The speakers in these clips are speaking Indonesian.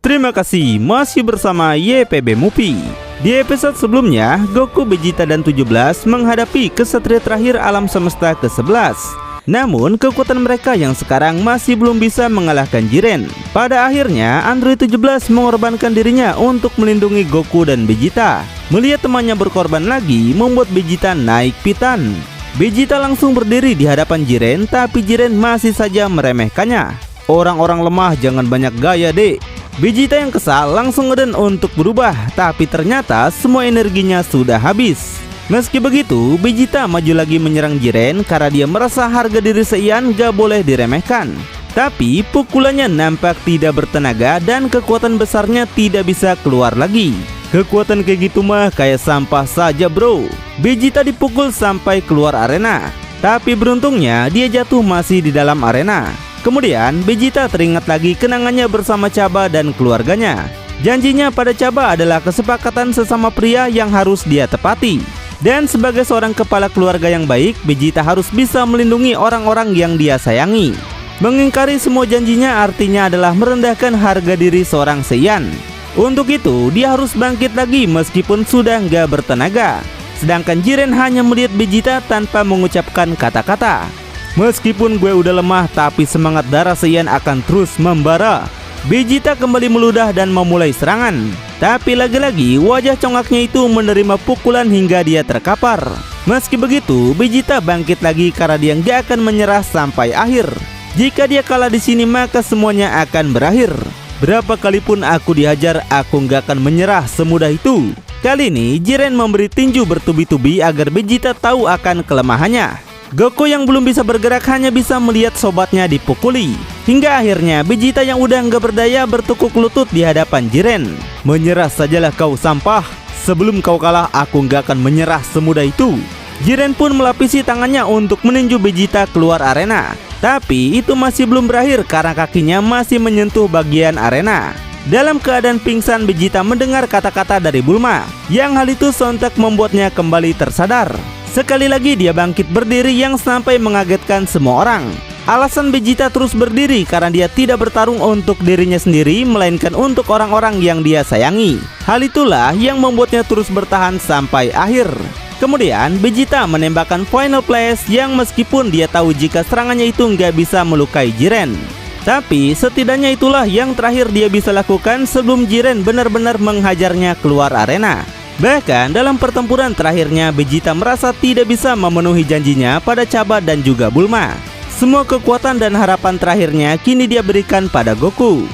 Terima kasih masih bersama YPB Movie. Di episode sebelumnya, Goku, Vegeta, dan 17 menghadapi kesatria terakhir alam semesta ke-11. Namun, kekuatan mereka yang sekarang masih belum bisa mengalahkan Jiren. Pada akhirnya, Android 17 mengorbankan dirinya untuk melindungi Goku dan Vegeta. Melihat temannya berkorban lagi, membuat Vegeta naik pitan. Vegeta langsung berdiri di hadapan Jiren, tapi Jiren masih saja meremehkannya. Orang-orang lemah jangan banyak gaya, dek. Vegeta yang kesal langsung ngeden untuk berubah, tapi ternyata semua energinya sudah habis. Meski begitu, Vegeta maju lagi menyerang Jiren karena dia merasa harga diri Saiyan gak boleh diremehkan. Tapi pukulannya nampak tidak bertenaga dan kekuatan besarnya tidak bisa keluar lagi. Kekuatan kayak gitu mah kayak sampah saja, bro. Vegeta dipukul sampai keluar arena, tapi beruntungnya dia jatuh masih di dalam arena. Kemudian Vegeta teringat lagi kenangannya bersama Chaba dan keluarganya. Janjinya pada Chaba adalah kesepakatan sesama pria yang harus dia tepati. Dan sebagai seorang kepala keluarga yang baik, Vegeta harus bisa melindungi orang-orang yang dia sayangi. Mengingkari semua janjinya artinya adalah merendahkan harga diri seorang Saiyan. Untuk itu, dia harus bangkit lagi meskipun sudah nggak bertenaga. Sedangkan Jiren hanya melihat Vegeta tanpa mengucapkan kata-kata. Meskipun gue udah lemah, tapi semangat darah Saiyan akan terus membara. Vegeta kembali meludah dan memulai serangan. Tapi lagi-lagi wajah congaknya itu menerima pukulan hingga dia terkapar. Meski begitu, Vegeta bangkit lagi karena dia nggak akan menyerah sampai akhir. Jika dia kalah di sini maka semuanya akan berakhir. Berapa kali pun aku dihajar, aku nggak akan menyerah semudah itu. Kali ini Jiren memberi tinju bertubi-tubi agar Vegeta tahu akan kelemahannya. Goku yang belum bisa bergerak hanya bisa melihat sobatnya dipukuli. Hingga akhirnya Vegeta yang udah nggak berdaya bertekuk lutut di hadapan Jiren. Menyerah sajalah kau sampah. Sebelum kau kalah aku nggak akan menyerah semudah itu. Jiren pun melapisi tangannya untuk meninju Vegeta keluar arena. Tapi itu masih belum berakhir karena kakinya masih menyentuh bagian arena. Dalam keadaan pingsan, Vegeta mendengar kata-kata dari Bulma. Yang hal itu sontak membuatnya kembali tersadar. Sekali lagi dia bangkit berdiri yang sampai mengagetkan semua orang. Alasan Vegeta terus berdiri karena dia tidak bertarung untuk dirinya sendiri, melainkan untuk orang-orang yang dia sayangi. Hal itulah yang membuatnya terus bertahan sampai akhir. Kemudian Vegeta menembakkan Final Flash yang meskipun dia tahu jika serangannya itu nggak bisa melukai Jiren. Tapi setidaknya itulah yang terakhir dia bisa lakukan sebelum Jiren benar-benar menghajarnya keluar arena. Bahkan dalam pertempuran terakhirnya Vegeta merasa tidak bisa memenuhi janjinya pada Chaba dan juga Bulma. Semua kekuatan dan harapan terakhirnya kini dia berikan pada Goku.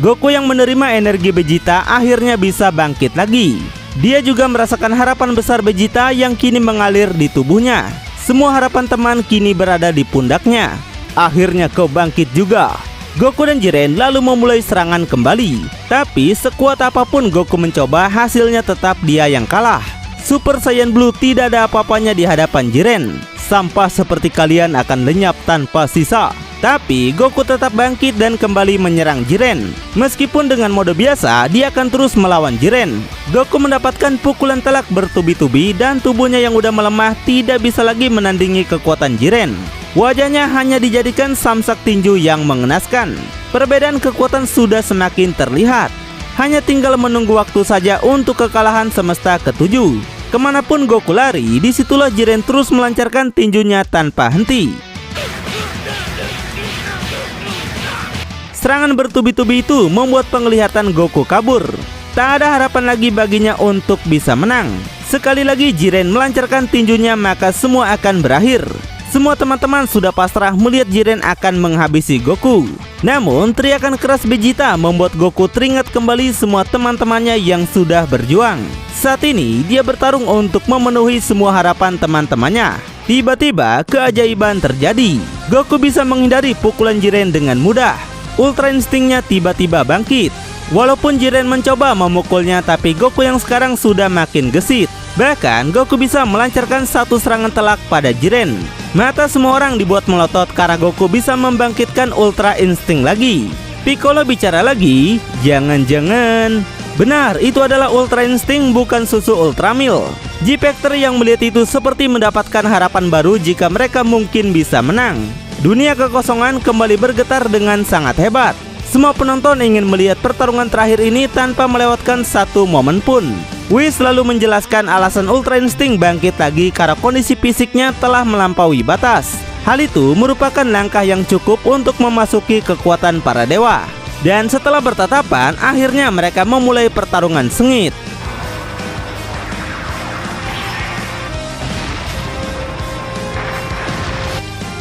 Goku yang menerima energi Vegeta akhirnya bisa bangkit lagi. Dia juga merasakan harapan besar Vegeta yang kini mengalir di tubuhnya. Semua harapan teman kini berada di pundaknya. Akhirnya kau bangkit juga. Goku dan Jiren lalu memulai serangan kembali. Tapi sekuat apapun Goku mencoba, hasilnya tetap dia yang kalah. Super Saiyan Blue tidak ada apa-apanya di hadapan Jiren. Sampah seperti kalian akan lenyap tanpa sisa. Tapi Goku tetap bangkit dan kembali menyerang Jiren. Meskipun dengan mode biasa, dia akan terus melawan Jiren. Goku mendapatkan pukulan telak bertubi-tubi dan tubuhnya yang udah melemah tidak bisa lagi menandingi kekuatan Jiren. Wajahnya hanya dijadikan samsak tinju yang mengenaskan. Perbedaan kekuatan sudah semakin terlihat. Hanya tinggal menunggu waktu saja untuk kekalahan semesta ke-7. Kemanapun Goku lari, disitulah Jiren terus melancarkan tinjunya tanpa henti. Serangan bertubi-tubi itu membuat penglihatan Goku kabur. Tak ada harapan lagi baginya untuk bisa menang. Sekali lagi Jiren melancarkan tinjunya maka semua akan berakhir. Semua teman-teman sudah pasrah melihat Jiren akan menghabisi Goku. Namun teriakan keras Vegeta membuat Goku teringat kembali semua teman-temannya yang sudah berjuang. Saat ini dia bertarung untuk memenuhi semua harapan teman-temannya. Tiba-tiba keajaiban terjadi. Goku bisa menghindari pukulan Jiren dengan mudah. Ultra instingnya tiba-tiba bangkit. Walaupun Jiren mencoba memukulnya, tapi Goku yang sekarang sudah makin gesit. Bahkan Goku bisa melancarkan satu serangan telak pada Jiren. Mata semua orang dibuat melotot karena Goku bisa membangkitkan Ultra Insting lagi. Piccolo bicara lagi, jangan-jangan benar itu adalah Ultra Insting bukan susu Ultra Milk. G-Factor yang melihat itu seperti mendapatkan harapan baru jika mereka mungkin bisa menang. Dunia kekosongan kembali bergetar dengan sangat hebat. Semua penonton ingin melihat pertarungan terakhir ini tanpa melewatkan satu momen pun. Whis lalu menjelaskan alasan Ultra Instinct bangkit lagi karena kondisi fisiknya telah melampaui batas. Hal itu merupakan langkah yang cukup untuk memasuki kekuatan para dewa. Dan setelah bertatapan, akhirnya mereka memulai pertarungan sengit.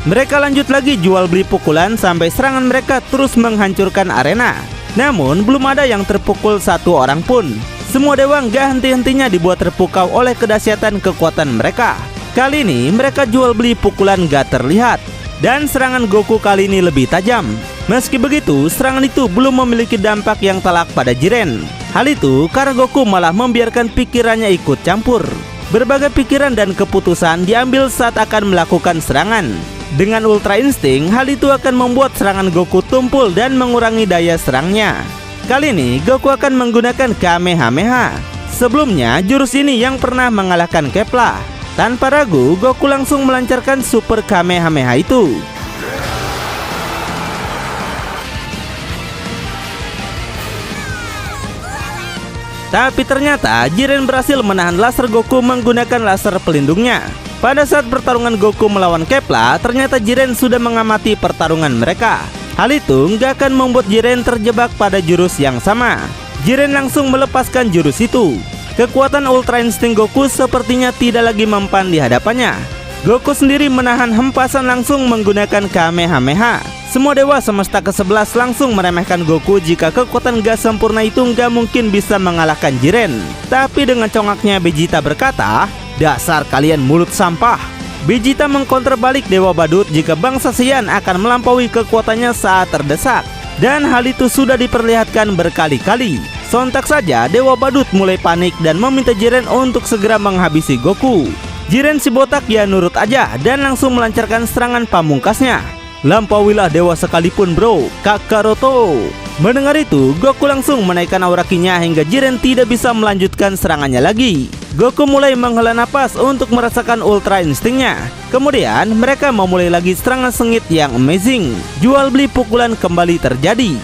Mereka lanjut lagi jual beli pukulan sampai serangan mereka terus menghancurkan arena. Namun belum ada yang terpukul satu orang pun. Semua dewa gak henti-hentinya dibuat terpukau oleh kedahsyatan kekuatan mereka. Kali ini mereka jual beli pukulan gak terlihat. Dan serangan Goku kali ini lebih tajam. Meski begitu, serangan itu belum memiliki dampak yang telak pada Jiren. Hal itu karena Goku malah membiarkan pikirannya ikut campur. Berbagai pikiran dan keputusan diambil saat akan melakukan serangan. Dengan Ultra Instinct, hal itu akan membuat serangan Goku tumpul dan mengurangi daya serangnya. Kali ini Goku akan menggunakan Kamehameha. Sebelumnya jurus ini yang pernah mengalahkan Kepla. Tanpa ragu Goku langsung melancarkan Super Kamehameha itu. Tapi ternyata Jiren berhasil menahan laser Goku menggunakan laser pelindungnya. Pada saat pertarungan Goku melawan Kepla, ternyata Jiren sudah mengamati pertarungan mereka. Hal itu nggak akan membuat Jiren terjebak pada jurus yang sama. Jiren langsung melepaskan jurus itu. Kekuatan Ultra Instinct Goku sepertinya tidak lagi mempan di hadapannya. Goku sendiri menahan hempasan langsung menggunakan Kamehameha. Semua dewa semesta ke-11 langsung meremehkan Goku jika kekuatan gak sempurna itu nggak mungkin bisa mengalahkan Jiren. Tapi dengan congaknya Vegeta berkata, "Dasar kalian mulut sampah." Vegeta mengkonter balik Dewa Badut jika bangsa Saiyan akan melampaui kekuatannya saat terdesak. Dan hal itu sudah diperlihatkan berkali-kali. Sontak saja Dewa Badut mulai panik dan meminta Jiren untuk segera menghabisi Goku. Jiren si botak ya nurut aja dan langsung melancarkan serangan pamungkasnya. "Lampauilah dewa sekalipun bro, Kakaroto." Mendengar itu, Goku langsung menaikkan aura ki-nya hingga Jiren tidak bisa melanjutkan serangannya lagi. Goku mulai menghela napas untuk merasakan Ultra Instinct-nya. Kemudian mereka memulai lagi serangan sengit yang amazing. Jual beli pukulan kembali terjadi.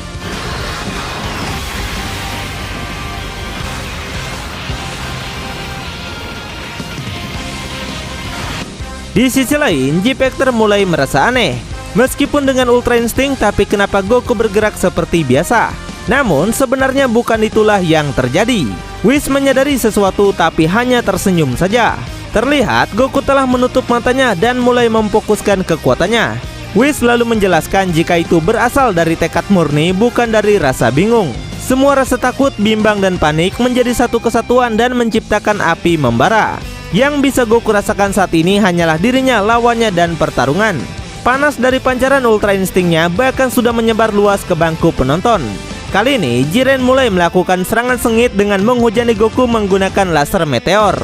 Di sisi lain, G-Factor mulai merasa aneh. Meskipun dengan Ultra Instinct, tapi kenapa Goku bergerak seperti biasa? Namun sebenarnya bukan itulah yang terjadi. Whis menyadari sesuatu tapi hanya tersenyum saja. Terlihat Goku telah menutup matanya dan mulai memfokuskan kekuatannya. Whis lalu menjelaskan jika itu berasal dari tekad murni, bukan dari rasa bingung. Semua rasa takut, bimbang, dan panik menjadi satu kesatuan dan menciptakan api membara. Yang bisa Goku rasakan saat ini hanyalah dirinya, lawannya, dan pertarungan. Panas dari pancaran Ultra Instinct-nya bahkan sudah menyebar luas ke bangku penonton. Kali ini Jiren mulai melakukan serangan sengit dengan menghujani Goku menggunakan laser meteor.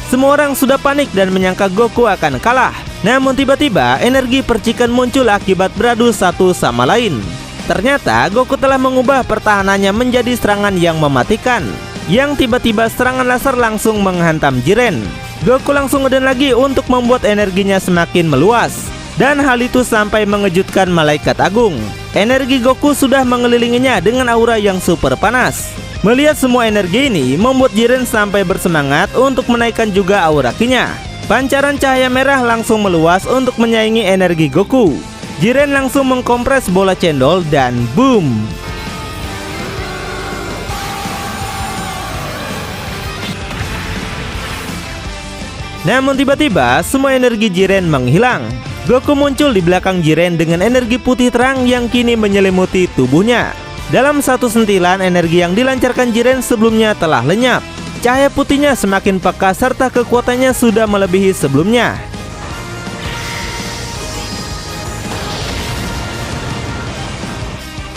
Semua orang sudah panik dan menyangka Goku akan kalah. Namun tiba-tiba energi percikan muncul akibat beradu satu sama lain. Ternyata Goku telah mengubah pertahanannya menjadi serangan yang mematikan. Yang tiba-tiba serangan laser langsung menghantam Jiren. Goku langsung ngeden lagi untuk membuat energinya semakin meluas. Dan hal itu sampai mengejutkan Malaikat Agung. Energi Goku sudah mengelilinginya dengan aura yang super panas. Melihat semua energi ini membuat Jiren sampai bersemangat untuk menaikkan juga aura ki-nya. Pancaran cahaya merah langsung meluas untuk menyaingi energi Goku. Jiren langsung mengkompres bola cendol dan boom. Namun tiba-tiba semua energi Jiren menghilang. Goku muncul di belakang Jiren dengan energi putih terang yang kini menyelimuti tubuhnya. Dalam satu sentilan, energi yang dilancarkan Jiren sebelumnya telah lenyap. Cahaya putihnya semakin pekat serta kekuatannya sudah melebihi sebelumnya.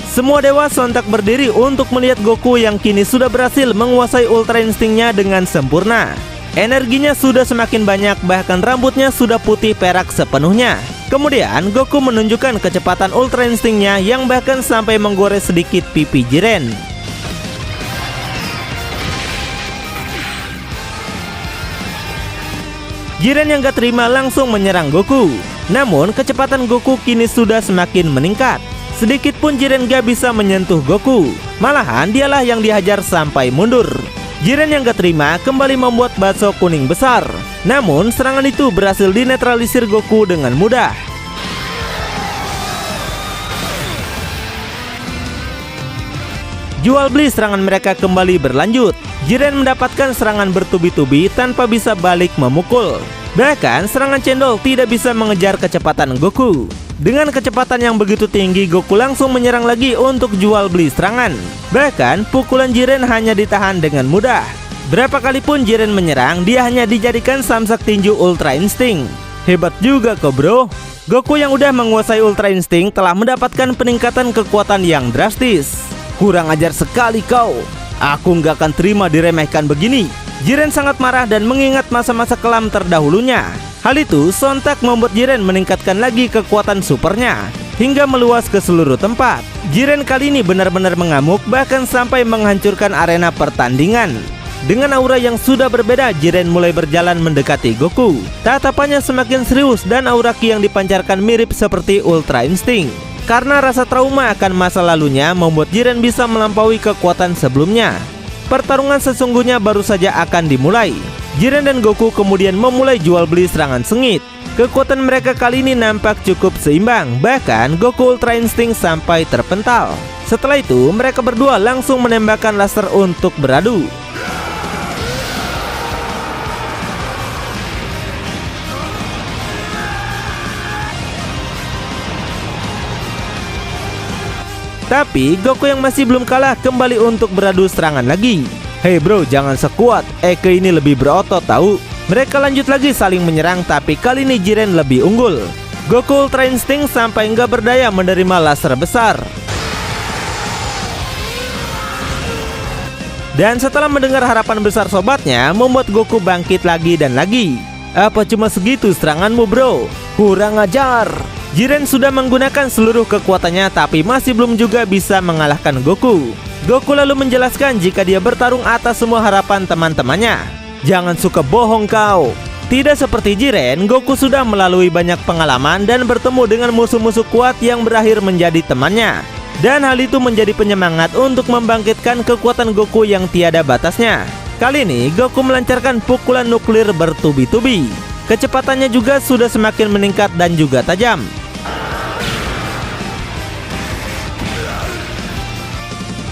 Semua dewa sontak berdiri untuk melihat Goku yang kini sudah berhasil menguasai Ultra Instinct-nya dengan sempurna. Energinya sudah semakin banyak, bahkan rambutnya sudah putih perak sepenuhnya. Kemudian Goku menunjukkan kecepatan Ultra Instinct-nya yang bahkan sampai menggores sedikit pipi Jiren. Jiren yang gak terima langsung menyerang Goku. Namun kecepatan Goku kini sudah semakin meningkat. Sedikit pun Jiren gak bisa menyentuh Goku. Malahan dialah yang dihajar sampai mundur. Jiren yang gak terima kembali membuat bakso kuning besar. Namun serangan itu berhasil dinetralisir Goku dengan mudah. Jual beli serangan mereka kembali berlanjut. Jiren mendapatkan serangan bertubi-tubi tanpa bisa balik memukul. Bahkan serangan cendol tidak bisa mengejar kecepatan Goku. Dengan kecepatan yang begitu tinggi, Goku langsung menyerang lagi untuk jual beli serangan. Bahkan pukulan Jiren hanya ditahan dengan mudah. Berapa kali pun Jiren menyerang, dia hanya dijadikan samsak tinju Ultra Instinct. Hebat juga kok bro. Goku yang udah menguasai Ultra Instinct telah mendapatkan peningkatan kekuatan yang drastis. Kurang ajar sekali kau. Aku nggak akan terima diremehkan begini. Jiren sangat marah dan mengingat masa-masa kelam terdahulunya. Hal itu sontak membuat Jiren meningkatkan lagi kekuatan supernya hingga meluas ke seluruh tempat. Jiren kali ini benar-benar mengamuk, bahkan sampai menghancurkan arena pertandingan. Dengan aura yang sudah berbeda, Jiren mulai berjalan mendekati Goku. Tatapannya semakin serius dan aura ki yang dipancarkan mirip seperti Ultra Instinct. Karena rasa trauma akan masa lalunya membuat Jiren bisa melampaui kekuatan sebelumnya. Pertarungan sesungguhnya baru saja akan dimulai. Jiren dan Goku kemudian memulai jual beli serangan sengit. Kekuatan mereka kali ini nampak cukup seimbang. Bahkan Goku Ultra Instinct sampai terpental. Setelah itu mereka berdua langsung menembakkan laser untuk beradu. Tapi Goku yang masih belum kalah kembali untuk beradu serangan lagi. Hei bro, jangan sekuat, Eke ini lebih berotot tahu. Mereka lanjut lagi saling menyerang, tapi kali ini Jiren lebih unggul. Goku Ultra Instinct sampai nggak berdaya menerima laser besar. Dan setelah mendengar harapan besar sobatnya, membuat Goku bangkit lagi dan lagi. Apa cuma segitu seranganmu bro? Kurang ajar. Jiren sudah menggunakan seluruh kekuatannya tapi masih belum juga bisa mengalahkan Goku. Goku lalu menjelaskan jika dia bertarung atas semua harapan teman-temannya. Jangan suka bohong kau. Tidak seperti Jiren, Goku sudah melalui banyak pengalaman dan bertemu dengan musuh-musuh kuat yang berakhir menjadi temannya. Dan hal itu menjadi penyemangat untuk membangkitkan kekuatan Goku yang tiada batasnya. Kali ini Goku melancarkan pukulan nuklir bertubi-tubi. Kecepatannya juga sudah semakin meningkat dan juga tajam.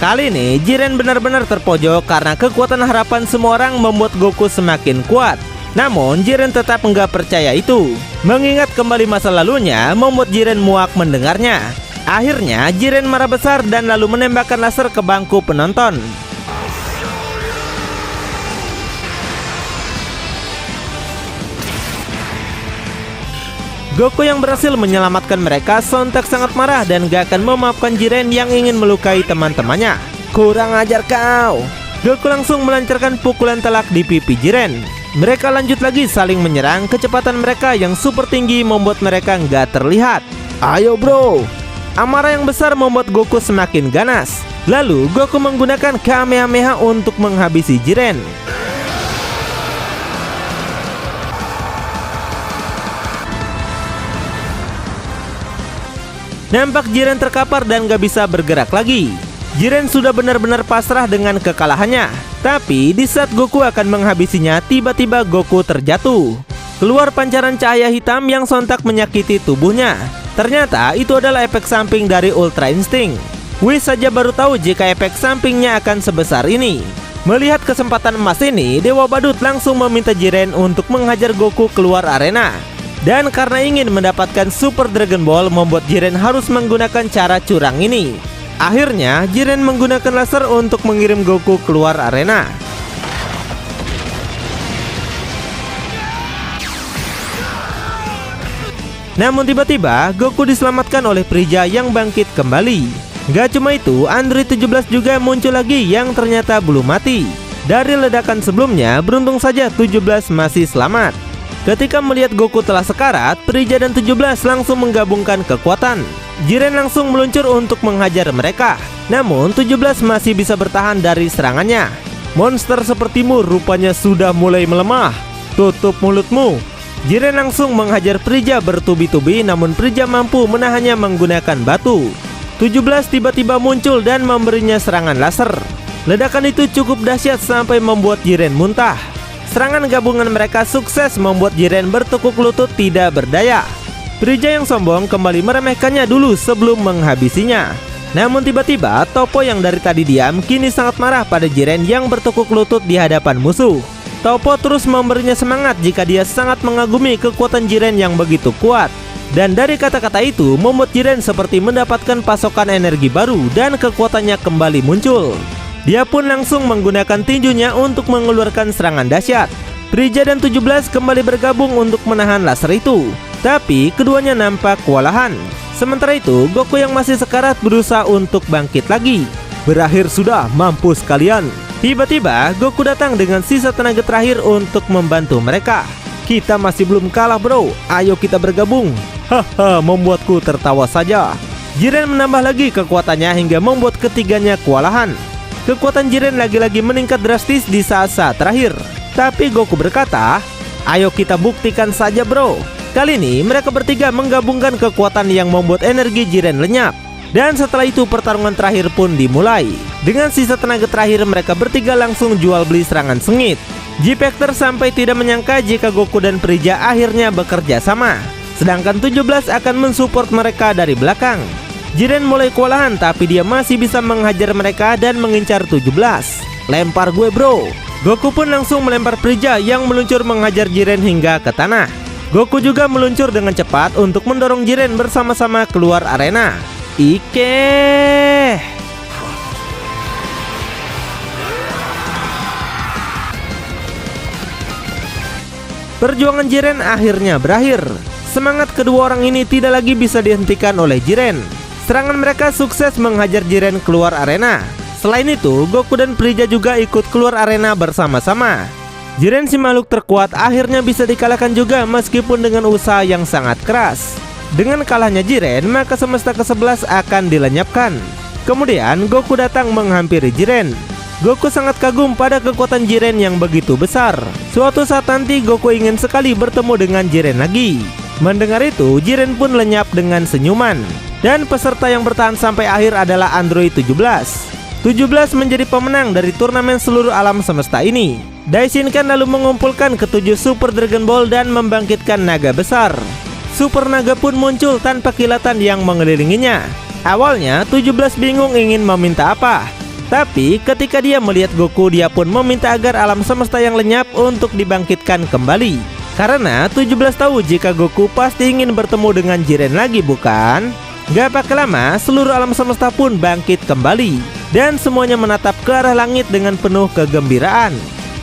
Kali ini Jiren benar-benar terpojok karena kekuatan harapan semua orang membuat Goku semakin kuat. Namun Jiren tetap enggak percaya itu. Mengingat kembali masa lalunya membuat Jiren muak mendengarnya. Akhirnya Jiren marah besar dan lalu menembakkan laser ke bangku penonton. Goku yang berhasil menyelamatkan mereka sontak sangat marah dan gak akan memaafkan Jiren yang ingin melukai teman-temannya. Kurang ajar kau. Goku langsung melancarkan pukulan telak di pipi Jiren. Mereka lanjut lagi saling menyerang. Kecepatan mereka yang super tinggi membuat mereka gak terlihat. Ayo bro. Amarah yang besar membuat Goku semakin ganas. Lalu Goku menggunakan Kamehameha untuk menghabisi Jiren. Nampak Jiren terkapar dan gak bisa bergerak lagi. Jiren sudah benar-benar pasrah dengan kekalahannya. Tapi di saat Goku akan menghabisinya, tiba-tiba Goku terjatuh. Keluar pancaran cahaya hitam yang sontak menyakiti tubuhnya. Ternyata itu adalah efek samping dari Ultra Instinct. Whis saja baru tahu jika efek sampingnya akan sebesar ini. Melihat kesempatan emas ini, Dewa Badut langsung meminta Jiren untuk menghajar Goku keluar arena. Dan karena ingin mendapatkan Super Dragon Ball, membuat Jiren harus menggunakan cara curang ini. Akhirnya Jiren menggunakan laser untuk mengirim Goku keluar arena. Namun tiba-tiba Goku diselamatkan oleh Frieza yang bangkit kembali. Gak cuma itu, Android 17 juga muncul lagi yang ternyata belum mati. Dari ledakan sebelumnya, beruntung saja 17 masih selamat. Ketika melihat Goku telah sekarat, Frieza dan 17 langsung menggabungkan kekuatan. Jiren langsung meluncur untuk menghajar mereka. Namun 17 masih bisa bertahan dari serangannya. Monster sepertimu rupanya sudah mulai melemah. Tutup mulutmu. Jiren langsung menghajar Frigya bertubi-tubi, namun Frigya mampu menahannya menggunakan batu. 17 tiba-tiba muncul dan memberinya serangan laser. Ledakan itu cukup dahsyat sampai membuat Jiren muntah. Serangan gabungan mereka sukses membuat Jiren bertekuk lutut tidak berdaya. Frigya yang sombong kembali meremehkannya dulu sebelum menghabisinya. Namun tiba-tiba Toppo yang dari tadi diam kini sangat marah pada Jiren yang bertekuk lutut di hadapan musuh. Toppo terus memberinya semangat jika dia sangat mengagumi kekuatan Jiren yang begitu kuat. Dan dari kata-kata itu membuat Jiren seperti mendapatkan pasokan energi baru dan kekuatannya kembali muncul. Dia pun langsung menggunakan tinjunya untuk mengeluarkan serangan dahsyat. Frigya dan 17 kembali bergabung untuk menahan laser itu. Tapi keduanya nampak kewalahan. Sementara itu Goku yang masih sekarat berusaha untuk bangkit lagi. Berakhir sudah, mampus kalian. Tiba-tiba Goku datang dengan sisa tenaga terakhir untuk membantu mereka. Kita masih belum kalah bro, ayo kita bergabung. Haha, membuatku tertawa saja. Jiren menambah lagi kekuatannya hingga membuat ketiganya kewalahan. Kekuatan Jiren lagi-lagi meningkat drastis di saat-saat terakhir. Tapi Goku berkata, ayo kita buktikan saja bro. Kali ini mereka bertiga menggabungkan kekuatan yang membuat energi Jiren lenyap. Dan setelah itu pertarungan terakhir pun dimulai. Dengan sisa tenaga terakhir mereka bertiga langsung jual beli serangan sengit. G-Factor sampai tidak menyangka jika Goku dan Frigya akhirnya bekerja sama. Sedangkan 17 akan mensupport mereka dari belakang. Jiren mulai kewalahan tapi dia masih bisa menghajar mereka dan mengincar 17. Lempar gue bro. Goku pun langsung melempar Frigya yang meluncur menghajar Jiren hingga ke tanah. Goku juga meluncur dengan cepat untuk mendorong Jiren bersama-sama keluar arena. Ike. Perjuangan Jiren akhirnya berakhir. Semangat kedua orang ini tidak lagi bisa dihentikan oleh Jiren. Serangan mereka sukses menghajar Jiren keluar arena. Selain itu, Goku dan Frigya juga ikut keluar arena bersama-sama. Jiren si makhluk terkuat akhirnya bisa dikalahkan juga meskipun dengan usaha yang sangat keras. Dengan kalahnya Jiren, maka semesta ke-11 akan dilenyapkan. Kemudian Goku datang menghampiri Jiren. Goku sangat kagum pada kekuatan Jiren yang begitu besar. Suatu saat nanti Goku ingin sekali bertemu dengan Jiren lagi. Mendengar itu, Jiren pun lenyap dengan senyuman. Dan peserta yang bertahan sampai akhir adalah Android 17. 17 menjadi pemenang dari turnamen seluruh alam semesta ini. Daishinkan lalu mengumpulkan ketujuh Super Dragon Ball dan membangkitkan naga besar. Super naga pun muncul tanpa kilatan yang mengelilinginya. Awalnya 17 bingung ingin meminta apa. Tapi ketika dia melihat Goku, dia pun meminta agar alam semesta yang lenyap untuk dibangkitkan kembali. Karena 17 tahu jika Goku pasti ingin bertemu dengan Jiren lagi, bukan? Gak pakai lama, seluruh alam semesta pun bangkit kembali. Dan semuanya menatap ke arah langit dengan penuh kegembiraan.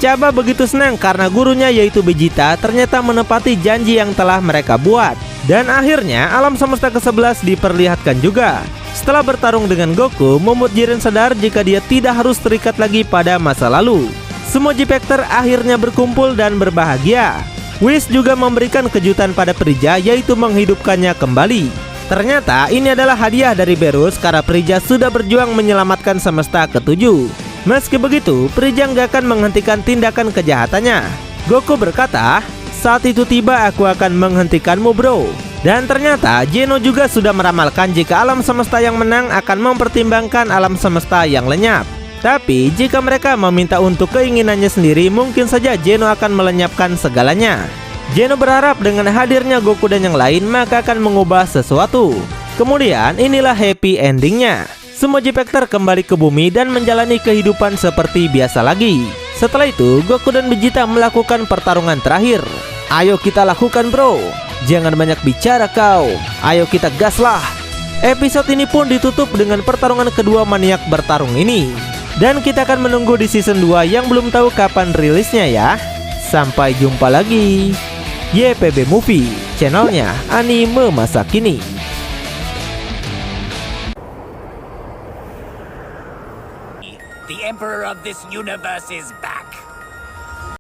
Chaba begitu senang karena gurunya yaitu Vegeta ternyata menepati janji yang telah mereka buat. Dan akhirnya alam semesta ke-11 diperlihatkan juga. Setelah bertarung dengan Goku, membuat Jiren sadar jika dia tidak harus terikat lagi pada masa lalu. Semua G-Factor akhirnya berkumpul dan berbahagia. Whis juga memberikan kejutan pada Frigya yaitu menghidupkannya kembali. Ternyata ini adalah hadiah dari Berus karena Frigya sudah berjuang menyelamatkan semesta ke-7. Meski begitu, Frigya nggak akan menghentikan tindakan kejahatannya. Goku berkata, saat itu tiba aku akan menghentikanmu bro. Dan ternyata Geno juga sudah meramalkan jika alam semesta yang menang akan mempertimbangkan alam semesta yang lenyap. Tapi jika mereka meminta untuk keinginannya sendiri, mungkin saja Geno akan melenyapkan segalanya. Geno berharap dengan hadirnya Goku dan yang lain maka akan mengubah sesuatu. Kemudian inilah happy endingnya. Semua G-Factor kembali ke bumi dan menjalani kehidupan seperti biasa lagi. Setelah itu, Goku dan Vegeta melakukan pertarungan terakhir. Ayo kita lakukan bro. Jangan banyak bicara kau. Ayo kita gaslah. Episode ini pun ditutup dengan pertarungan kedua maniak bertarung ini. Dan kita akan menunggu di season 2 yang belum tahu kapan rilisnya ya. Sampai jumpa lagi. YPB Movie, channelnya anime masa kini. The Emperor of this universe is back!